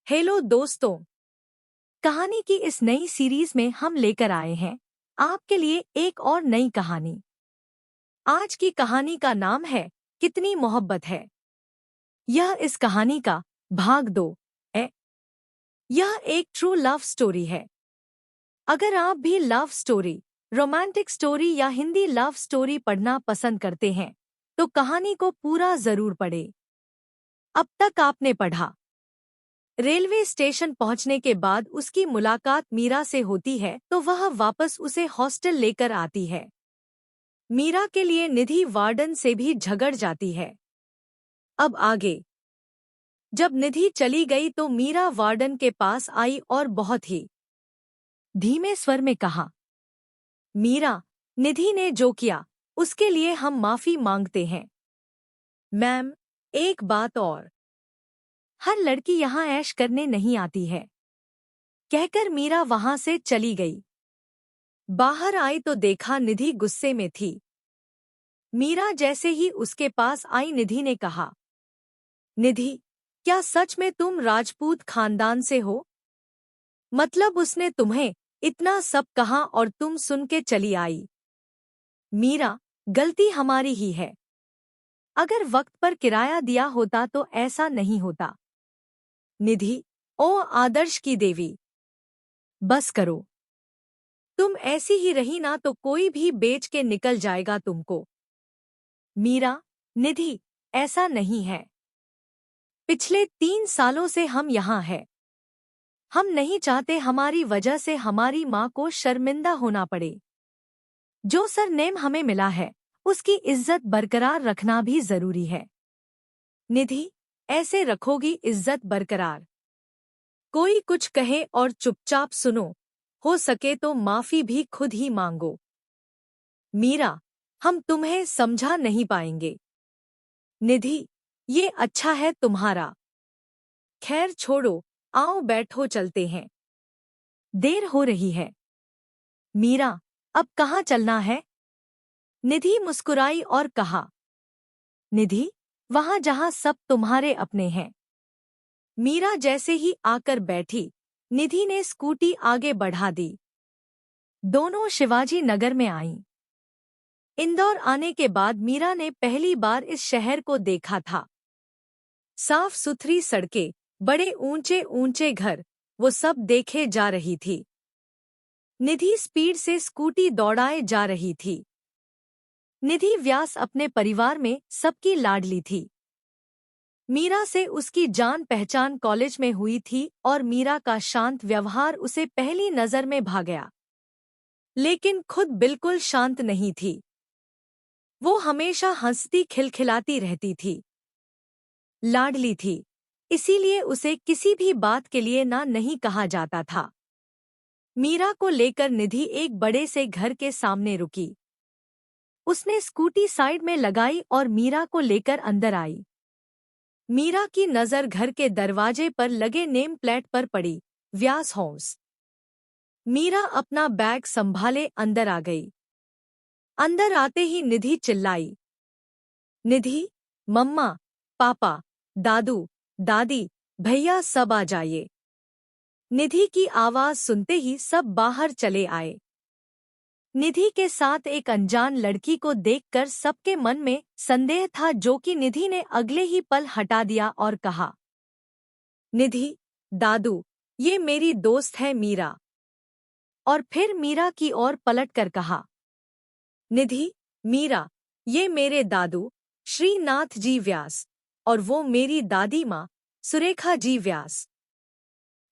Hello दोस्तों। कहानी की इस नई सीरीज में हम लेकर आए हैं आपके लिए एक और नई कहानी। आज की कहानी का नाम है कितनी मोहब्बत है। यह इस कहानी का भाग 2 है। यह एक ट्रू लव स्टोरी है। अगर आप भी लव स्टोरी, रोमांटिक स्टोरी या हिंदी लव स्टोरी पढ़ना पसंद करते हैं तो कहानी को पूरा जरूर पढ़ें। अब तक आपने पढ़ा। रेलवे स्टेशन पहुंचने के बाद उसकी मुलाकात मीरा से होती है तो वह वापस उसे हॉस्टल लेकर आती है। मीरा के लिए निधि वार्डन से भी झगड़ जाती है। अब आगे। जब निधि चली गई तो मीरा वार्डन के पास आई और बहुत ही धीमे स्वर में कहा, मीरा, निधि ने जो किया उसके लिए हम माफी मांगते हैं। मैम, एक बात और, हर लड़की यहाँ ऐश करने नहीं आती है, कहकर मीरा वहां से चली गई। बाहर आई तो देखा निधि गुस्से में थी। मीरा जैसे ही उसके पास आई निधि ने कहा, निधि, क्या सच में तुम राजपूत खानदान से हो? मतलब उसने तुम्हें इतना सब कहा और तुम सुन के चली आई। मीरा, गलती हमारी ही है। अगर वक्त पर किराया दिया होता तो ऐसा नहीं होता। निधि, ओ आदर्श की देवी, बस करो। तुम ऐसी ही रही ना तो कोई भी बेच के निकल जाएगा तुमको। मीरा, निधि, ऐसा नहीं है। पिछले 3 सालों से हम यहाँ हैं। हम नहीं चाहते हमारी वजह से हमारी माँ को शर्मिंदा होना पड़े। जो सरनेम हमें मिला है उसकी इज्जत बरकरार रखना भी जरूरी है। निधि, ऐसे रखोगी इज्जत बरकरार? कोई कुछ कहे और चुपचाप सुनो, हो सके तो माफी भी खुद ही मांगो। मीरा, हम तुम्हें समझा नहीं पाएंगे। निधि, ये अच्छा है तुम्हारा। खैर छोड़ो, आओ बैठो, चलते हैं, देर हो रही है। मीरा, अब कहाँ चलना है? निधि मुस्कुराई और कहा, निधि, वहां जहां सब तुम्हारे अपने हैं। मीरा जैसे ही आकर बैठी, निधि ने स्कूटी आगे बढ़ा दी। दोनों शिवाजी नगर में आईं। इंदौर आने के बाद मीरा ने पहली बार इस शहर को देखा था। साफ सुथरी सड़कें, बड़े ऊंचे ऊंचे घर, वो सब देखे जा रही थी। निधि स्पीड से स्कूटी दौड़ाए जा रही थी। निधि व्यास अपने परिवार में सबकी लाडली थी। मीरा से उसकी जान पहचान कॉलेज में हुई थी और मीरा का शांत व्यवहार उसे पहली नजर में भा गया। लेकिन खुद बिल्कुल शांत नहीं थी। वो हमेशा हंसती खिलखिलाती रहती थी। लाडली थी, इसीलिए उसे किसी भी बात के लिए ना नहीं कहा जाता था। मीरा को लेकर निधि एक बड़े से घर के सामने रुकी। उसने स्कूटी साइड में लगाई और मीरा को लेकर अंदर आई। मीरा की नजर घर के दरवाजे पर लगे नेम प्लेट पर पड़ी, व्यास हाउस। मीरा अपना बैग संभाले अंदर आ गई। अंदर आते ही निधि चिल्लाई, निधि, मम्मा, पापा, दादू, दादी, भैया सब आ जाइए। निधि की आवाज सुनते ही सब बाहर चले आए। निधि के साथ एक अनजान लड़की को देखकर सबके मन में संदेह था, जो कि निधि ने अगले ही पल हटा दिया और कहा, निधि, दादू, ये मेरी दोस्त है मीरा। और फिर मीरा की ओर पलटकर कहा, निधि, मीरा, ये मेरे दादू श्रीनाथ जी व्यास और वो मेरी दादी माँ सुरेखा जी व्यास।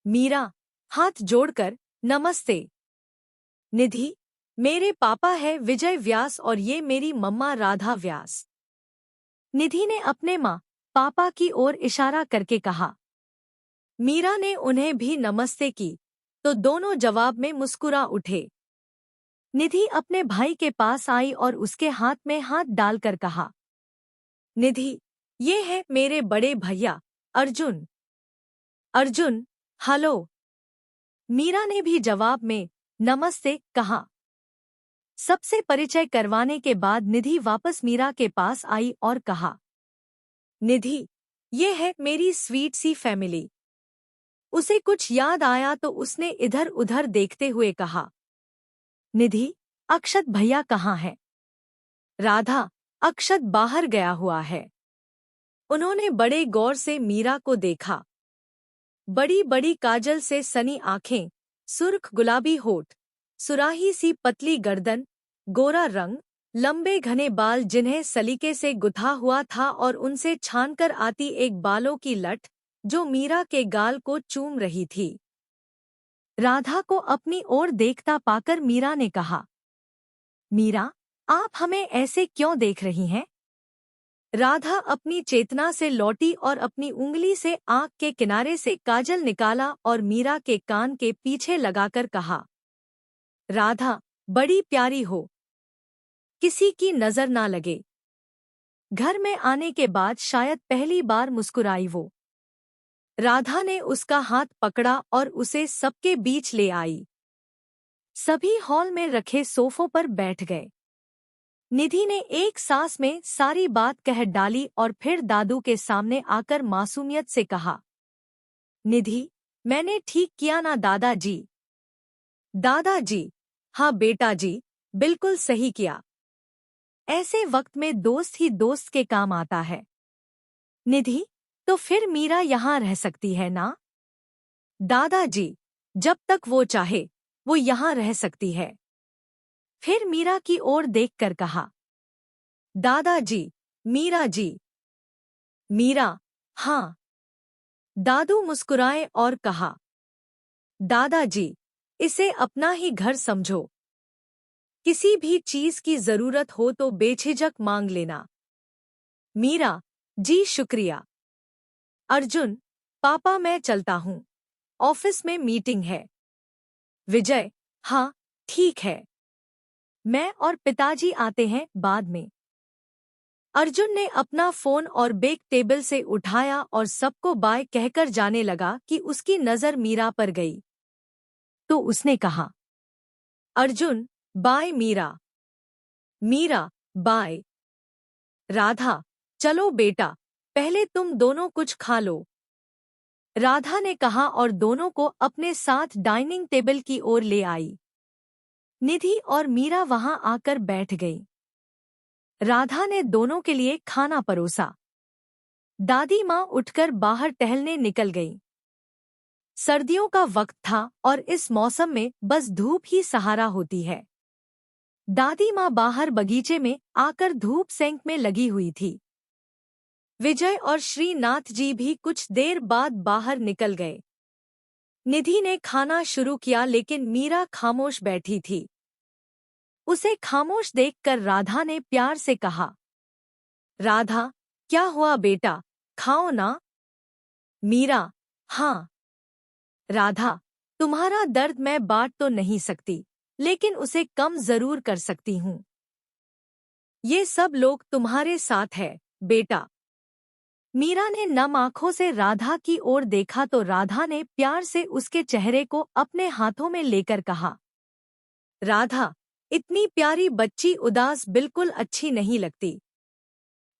मीरा, हाथ जोड़कर नमस्ते। निधि, मेरे पापा है विजय व्यास और ये मेरी मम्मा राधा व्यास। निधि ने अपने माँ पापा की ओर इशारा करके कहा। मीरा ने उन्हें भी नमस्ते की तो दोनों जवाब में मुस्कुरा उठे। निधि अपने भाई के पास आई और उसके हाथ में हाथ डालकर कहा, निधि, ये है मेरे बड़े भैया अर्जुन। अर्जुन, हेलो। मीरा ने भी जवाब में नमस्ते कहा। सबसे परिचय करवाने के बाद निधि वापस मीरा के पास आई और कहा, निधि, ये है मेरी स्वीट सी फैमिली। उसे कुछ याद आया तो उसने इधर उधर देखते हुए कहा, निधि, अक्षत भैया कहाँ है? राधा, अक्षत बाहर गया हुआ है। उन्होंने बड़े गौर से मीरा को देखा। बड़ी बड़ी काजल से सनी आंखें, सुर्ख गुलाबी होठ, सुराही सी पतली गर्दन, गोरा रंग, लंबे घने बाल जिन्हें सलीके से गुथा हुआ था और उनसे छानकर आती एक बालों की लट जो मीरा के गाल को चूम रही थी। राधा को अपनी ओर देखता पाकर मीरा ने कहा, मीरा, आप हमें ऐसे क्यों देख रही हैं? राधा अपनी चेतना से लौटी और अपनी उंगली से आंख के किनारे से काजल निकाला और मीरा के कान के पीछे लगाकर कहा, राधा, बड़ी प्यारी हो, किसी की नजर ना लगे। घर में आने के बाद शायद पहली बार मुस्कुराई वो। राधा ने उसका हाथ पकड़ा और उसे सबके बीच ले आई। सभी हॉल में रखे सोफों पर बैठ गए। निधि ने एक सांस में सारी बात कह डाली और फिर दादू के सामने आकर मासूमियत से कहा, निधि, मैंने ठीक किया ना दादाजी? दादाजी, हाँ बेटा जी, बिल्कुल सही किया। ऐसे वक्त में दोस्त ही दोस्त के काम आता है। निधि, तो फिर मीरा यहाँ रह सकती है ना? दादाजी, जब तक वो चाहे वो यहाँ रह सकती है। फिर मीरा की ओर देखकर कहा, दादाजी, मीरा जी। मीरा, हाँ। दादू मुस्कुराए और कहा, दादाजी, इसे अपना ही घर समझो। किसी भी चीज की जरूरत हो तो बेझिझक मांग लेना। मीरा, जी शुक्रिया। अर्जुन, पापा मैं चलता हूँ, ऑफिस में मीटिंग है। विजय, हाँ, ठीक है। मैं और पिताजी आते हैं बाद में। अर्जुन ने अपना फोन और बैग टेबल से उठाया और सबको बाय कहकर जाने लगा कि उसकी नजर मीरा पर गई। तो उसने कहा, अर्जुन, बाय मीरा। मीरा, बाय। राधा, चलो बेटा, पहले तुम दोनों कुछ खा लो। राधा ने कहा और दोनों को अपने साथ डाइनिंग टेबल की ओर ले आई। निधि और मीरा वहां आकर बैठ गई। राधा ने दोनों के लिए खाना परोसा। दादी माँ उठकर बाहर टहलने निकल गई। सर्दियों का वक्त था और इस मौसम में बस धूप ही सहारा होती है। दादी माँ बाहर बगीचे में आकर धूप सेंक में लगी हुई थी। विजय और श्रीनाथ जी भी कुछ देर बाद बाहर निकल गए। निधि ने खाना शुरू किया लेकिन मीरा खामोश बैठी थी। उसे खामोश देखकर राधा ने प्यार से कहा, राधा, क्या हुआ बेटा, खाओ ना। मीरा, हाँ। राधा, तुम्हारा दर्द मैं बांट तो नहीं सकती, लेकिन उसे कम जरूर कर सकती हूँ। ये सब लोग तुम्हारे साथ है, बेटा। मीरा ने नम आंखों से राधा की ओर देखा तो राधा ने प्यार से उसके चेहरे को अपने हाथों में लेकर कहा, राधा, इतनी प्यारी बच्ची उदास बिल्कुल अच्छी नहीं लगती।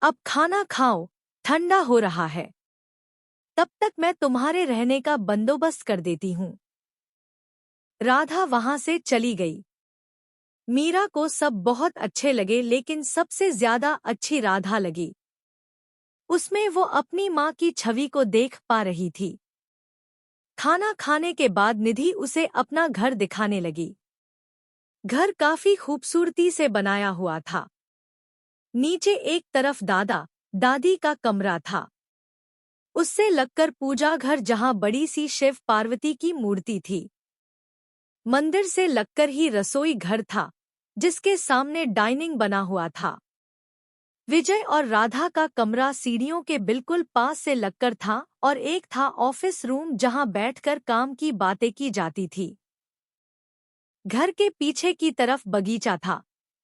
अब खाना खाओ, ठंडा हो रहा है। तब तक मैं तुम्हारे रहने का बंदोबस्त कर देती हूँ। राधा वहां से चली गई। मीरा को सब बहुत अच्छे लगे लेकिन सबसे ज्यादा अच्छी राधा लगी। उसमें वो अपनी माँ की छवि को देख पा रही थी। खाना खाने के बाद निधि उसे अपना घर दिखाने लगी। घर काफी खूबसूरती से बनाया हुआ था। नीचे एक तरफ दादा दादी का कमरा था। उससे लगकर पूजा घर जहां बड़ी सी शिव पार्वती की मूर्ति थी। मंदिर से लगकर ही रसोई घर था, जिसके सामने डाइनिंग बना हुआ था। विजय और राधा का कमरा सीढ़ियों के बिल्कुल पास से लगकर था और एक था ऑफिस रूम जहां बैठकर काम की बातें की जाती थी। घर के पीछे की तरफ बगीचा था,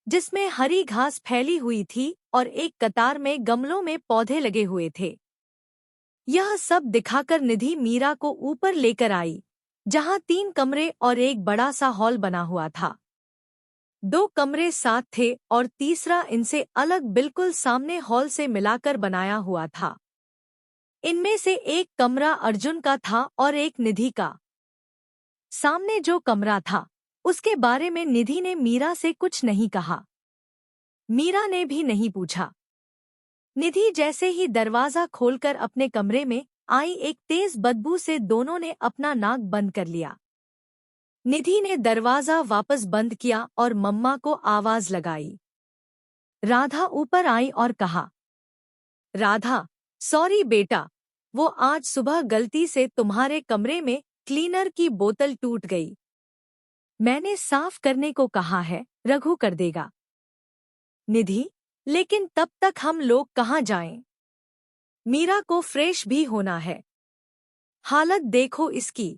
जिसमें हरी घास फैली हुई थी और एक कतार में गमलों में पौधे लगे हुए थे। यह सब दिखाकर निधि मीरा को ऊपर लेकर आई, जहां 3 कमरे और एक बड़ा सा हॉल बना हुआ था। 2 कमरे साथ थे और तीसरा इनसे अलग बिल्कुल सामने हॉल से मिलाकर बनाया हुआ था। इनमें से एक कमरा अर्जुन का था और एक निधि का। सामने जो कमरा था उसके बारे में निधि ने मीरा से कुछ नहीं कहा। मीरा ने भी नहीं पूछा। निधि जैसे ही दरवाजा खोलकर अपने कमरे में आई, एक तेज बदबू से दोनों ने अपना नाक बंद कर लिया। निधि ने दरवाजा वापस बंद किया और मम्मा को आवाज लगाई। राधा ऊपर आई और कहा, राधा, सॉरी बेटा, वो आज सुबह गलती से तुम्हारे कमरे में क्लीनर की बोतल टूट गई। मैंने साफ करने को कहा है, रघु कर देगा। निधि, लेकिन तब तक हम लोग कहाँ जाएं? मीरा को फ्रेश भी होना है। हालत देखो इसकी।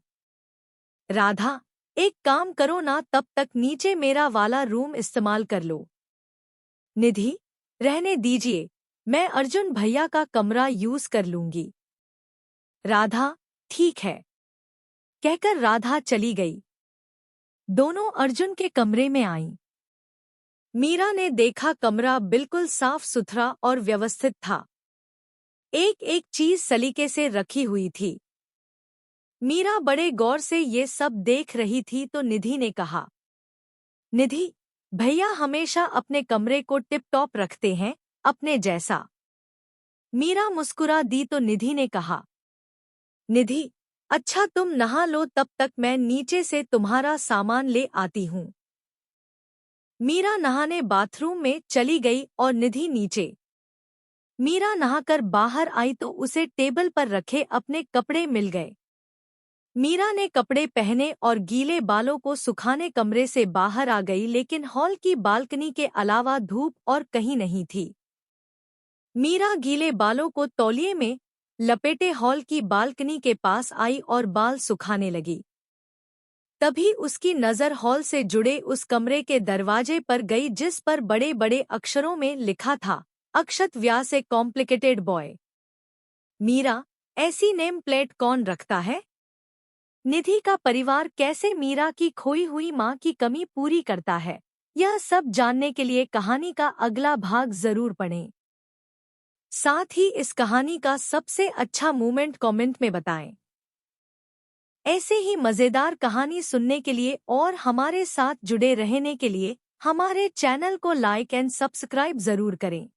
राधा, एक काम करो ना, तब तक नीचे मेरा वाला रूम इस्तेमाल कर लो। निधि, रहने दीजिए, मैं अर्जुन भैया का कमरा यूज कर लूंगी। राधा, ठीक है, कहकर राधा चली गई। दोनों अर्जुन के कमरे में आईं। मीरा ने देखा कमरा बिल्कुल साफ सुथरा और व्यवस्थित था। एक एक चीज सलीके से रखी हुई थी। मीरा बड़े गौर से ये सब देख रही थी तो निधि ने कहा, निधि, भैया हमेशा अपने कमरे को टिप टॉप रखते हैं, अपने जैसा। मीरा मुस्कुरा दी तो निधि ने कहा, निधि, अच्छा तुम नहा लो, तब तक मैं नीचे से तुम्हारा सामान ले आती हूँ। मीरा नहाने बाथरूम में चली गई और निधि नीचे। मीरा नहाकर बाहर आई तो उसे टेबल पर रखे अपने कपड़े मिल गए। मीरा ने कपड़े पहने और गीले बालों को सुखाने कमरे से बाहर आ गई, लेकिन हॉल की बालकनी के अलावा धूप और कहीं नहीं थी। मीरा गीले बालों को तौलिए में लपेटे हॉल की बालकनी के पास आई और बाल सुखाने लगी। तभी उसकी नज़र हॉल से जुड़े उस कमरे के दरवाजे पर गई जिस पर बड़े बड़े अक्षरों में लिखा था, अक्षत व्यास, ए कॉम्प्लिकेटेड बॉय। मीरा, ऐसी नेम प्लेट कौन रखता है? निधि का परिवार कैसे मीरा की खोई हुई मां की कमी पूरी करता है? यह सब जानने के लिए कहानी का अगला भाग जरूर पढ़ें। साथ ही इस कहानी का सबसे अच्छा मोमेंट कमेंट में बताएं। ऐसे ही मजेदार कहानी सुनने के लिए और हमारे साथ जुड़े रहने के लिए हमारे चैनल को लाइक एंड सब्सक्राइब जरूर करें।